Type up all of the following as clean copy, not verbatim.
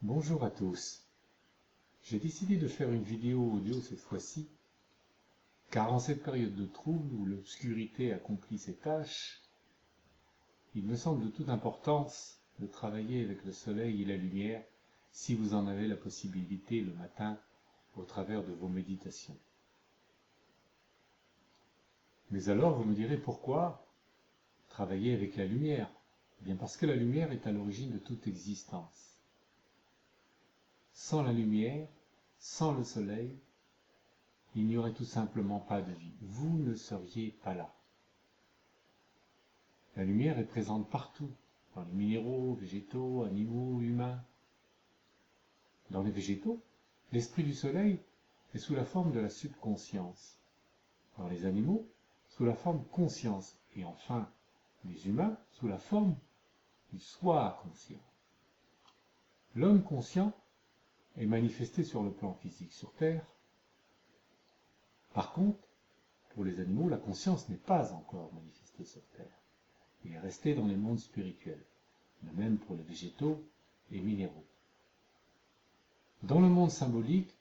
Bonjour à tous. J'ai décidé de faire une vidéo audio cette fois-ci, car en cette période de trouble où l'obscurité accomplit ses tâches, il me semble de toute importance de travailler avec le soleil et la lumière si vous en avez la possibilité le matin au travers de vos méditations. Mais alors vous me direz pourquoi travailler avec la lumière? Eh bien parce que la lumière est à l'origine de toute existence. Sans la lumière, sans le soleil, il n'y aurait tout simplement pas de vie. Vous ne seriez pas là. La lumière est présente partout, dans les minéraux, végétaux, animaux, humains. Dans les végétaux, l'esprit du soleil est sous la forme de la subconscience. Dans les animaux, sous la forme conscience. Et enfin, les humains, sous la forme du soi conscient. L'homme conscient est manifesté sur le plan physique sur Terre. Par contre, pour les animaux, la conscience n'est pas encore manifestée sur Terre. Il est resté dans les mondes spirituels, de même pour les végétaux et minéraux. Dans le monde symbolique,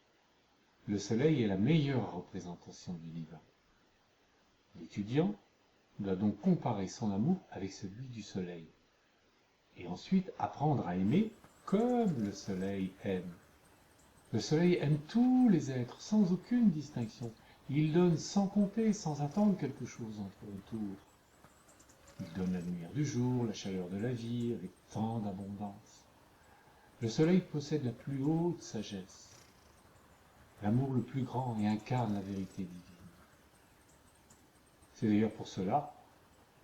le soleil est la meilleure représentation du divin. L'étudiant doit donc comparer son amour avec celui du soleil, et ensuite apprendre à aimer comme le soleil aime. Le soleil aime tous les êtres, sans aucune distinction. Il donne sans compter, sans attendre quelque chose en retour. Il donne la lumière du jour, la chaleur de la vie, avec tant d'abondance. Le soleil possède la plus haute sagesse, l'amour le plus grand et incarne la vérité divine. C'est d'ailleurs pour cela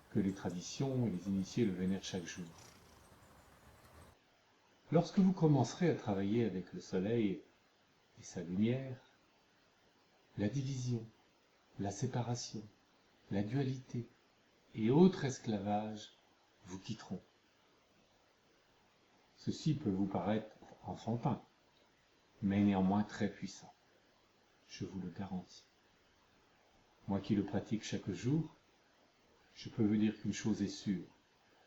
que les traditions et les initiés le vénèrent chaque jour. Lorsque vous commencerez à travailler avec le soleil et sa lumière, la division, la séparation, la dualité et autres esclavages vous quitteront. Ceci peut vous paraître enfantin, mais néanmoins très puissant. Je vous le garantis. Moi qui le pratique chaque jour, je peux vous dire qu'une chose est sûre,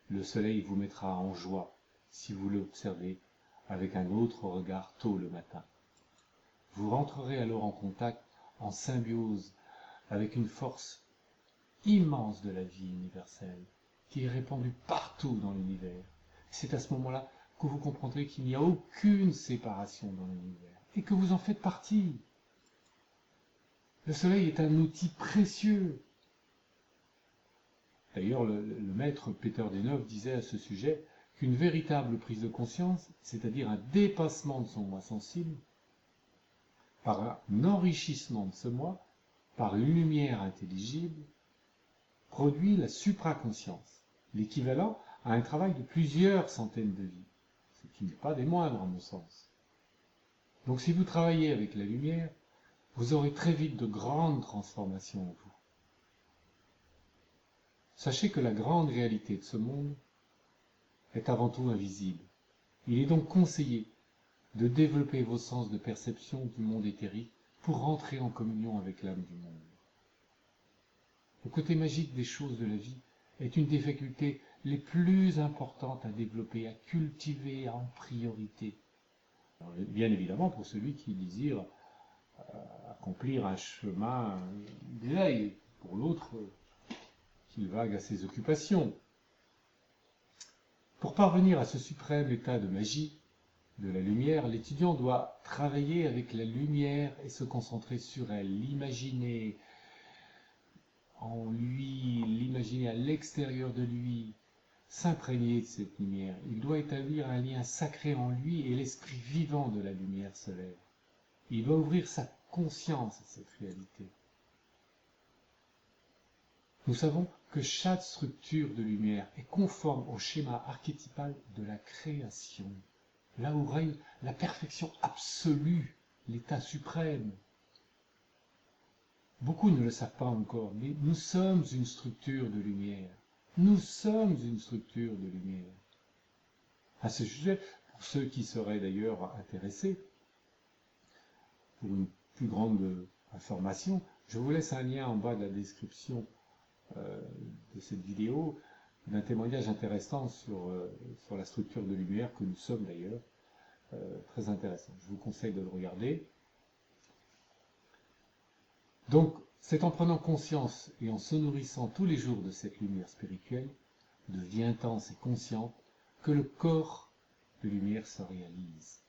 le soleil vous mettra en joie si vous l'observez avec un autre regard tôt le matin. Vous rentrerez alors en contact, en symbiose avec une force immense de la vie universelle, qui est répandue partout dans l'univers. C'est à ce moment-là que vous comprendrez qu'il n'y a aucune séparation dans l'univers, et que vous en faites partie. Le soleil est un outil précieux. D'ailleurs, le maître Peter Deneuve disait à ce sujet qu'une véritable prise de conscience, c'est-à-dire un dépassement de son moi sensible, par un enrichissement de ce moi, par une lumière intelligible, produit la supraconscience, l'équivalent à un travail de plusieurs centaines de vies, ce qui n'est pas des moindres à mon sens. Donc si vous travaillez avec la lumière, vous aurez très vite de grandes transformations en vous. Sachez que la grande réalité de ce monde est avant tout invisible. Il est donc conseillé de développer vos sens de perception du monde éthérique pour rentrer en communion avec l'âme du monde. Le côté magique des choses de la vie est une des facultés les plus importantes à développer, à cultiver en priorité. Alors, bien évidemment pour celui qui désire accomplir un chemin d'éveil, pour l'autre qu'il vague à ses occupations. Pour parvenir à ce suprême état de magie, de la lumière, l'étudiant doit travailler avec la lumière et se concentrer sur elle, l'imaginer en lui, l'imaginer à l'extérieur de lui, s'imprégner de cette lumière. Il doit établir un lien sacré en lui et l'esprit vivant de la lumière solaire. Il doit ouvrir sa conscience à cette réalité. Nous savons que chaque structure de lumière est conforme au schéma archétypal de la création, là où règne la perfection absolue, l'état suprême. Beaucoup ne le savent pas encore, mais nous sommes une structure de lumière. Nous sommes une structure de lumière. À ce sujet, pour ceux qui seraient d'ailleurs intéressés, pour une plus grande information, je vous laisse un lien en bas de la description de cette vidéo, d'un témoignage intéressant sur la structure de lumière que nous sommes d'ailleurs, très intéressant. Je vous conseille de le regarder. Donc, c'est en prenant conscience et en se nourrissant tous les jours de cette lumière spirituelle, de vie intense et consciente, que le corps de lumière se réalise.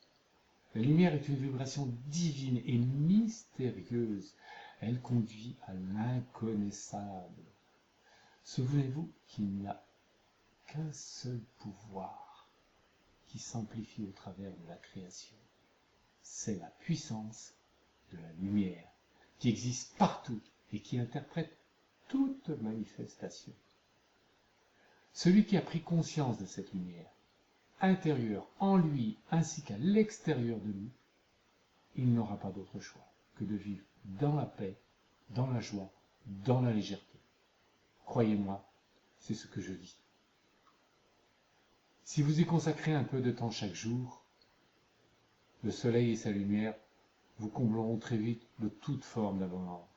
La lumière est une vibration divine et mystérieuse. Elle conduit à l'inconnaissable. Souvenez-vous qu'il n'y a qu'un seul pouvoir qui s'amplifie au travers de la création. C'est la puissance de la lumière, qui existe partout et qui interprète toute manifestation. Celui qui a pris conscience de cette lumière, intérieure en lui ainsi qu'à l'extérieur de lui, il n'aura pas d'autre choix que de vivre dans la paix, dans la joie, dans la légèreté. Croyez-moi, c'est ce que je vis. Si vous y consacrez un peu de temps chaque jour, le soleil et sa lumière vous combleront très vite de toute forme d'abondance.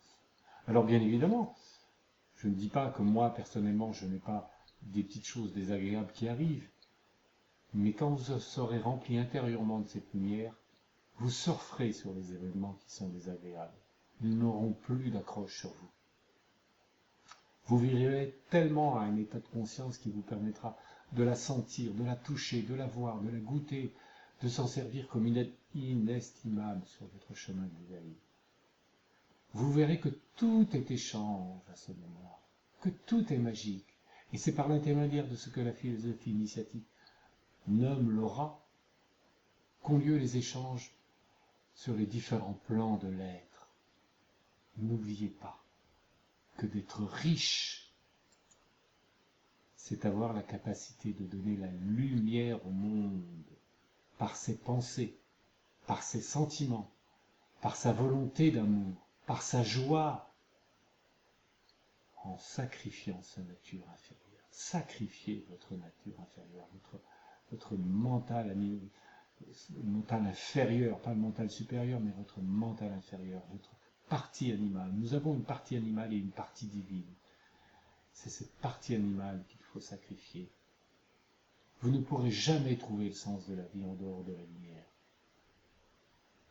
Alors bien évidemment, je ne dis pas que moi, personnellement, je n'ai pas des petites choses désagréables qui arrivent, mais quand vous serez rempli intérieurement de cette lumière, vous surferez sur les événements qui sont désagréables. Ils n'auront plus d'accroche sur vous. Vous vivrez tellement à un état de conscience qui vous permettra de la sentir, de la toucher, de la voir, de la goûter, de s'en servir comme une aide inestimable sur votre chemin d'éveil. Vous verrez que tout est échange à ce moment-là, que tout est magique. Et c'est par l'intermédiaire de ce que la philosophie initiatique nomme l'aura qu'ont lieu les échanges sur les différents plans de l'être. N'oubliez pas que d'être riche, c'est avoir la capacité de donner la lumière au monde par ses pensées, par ses sentiments, par sa volonté d'amour, par sa joie, en sacrifiant sa nature inférieure. Sacrifiez votre nature inférieure, votre mental inférieur, pas le mental supérieur, mais votre mental inférieur, votre partie animale. Nous avons une partie animale et une partie divine. C'est cette partie animale qu'il faut sacrifier. Vous ne pourrez jamais trouver le sens de la vie en dehors de la lumière.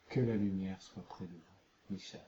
Que la lumière soit près de vous. Michel.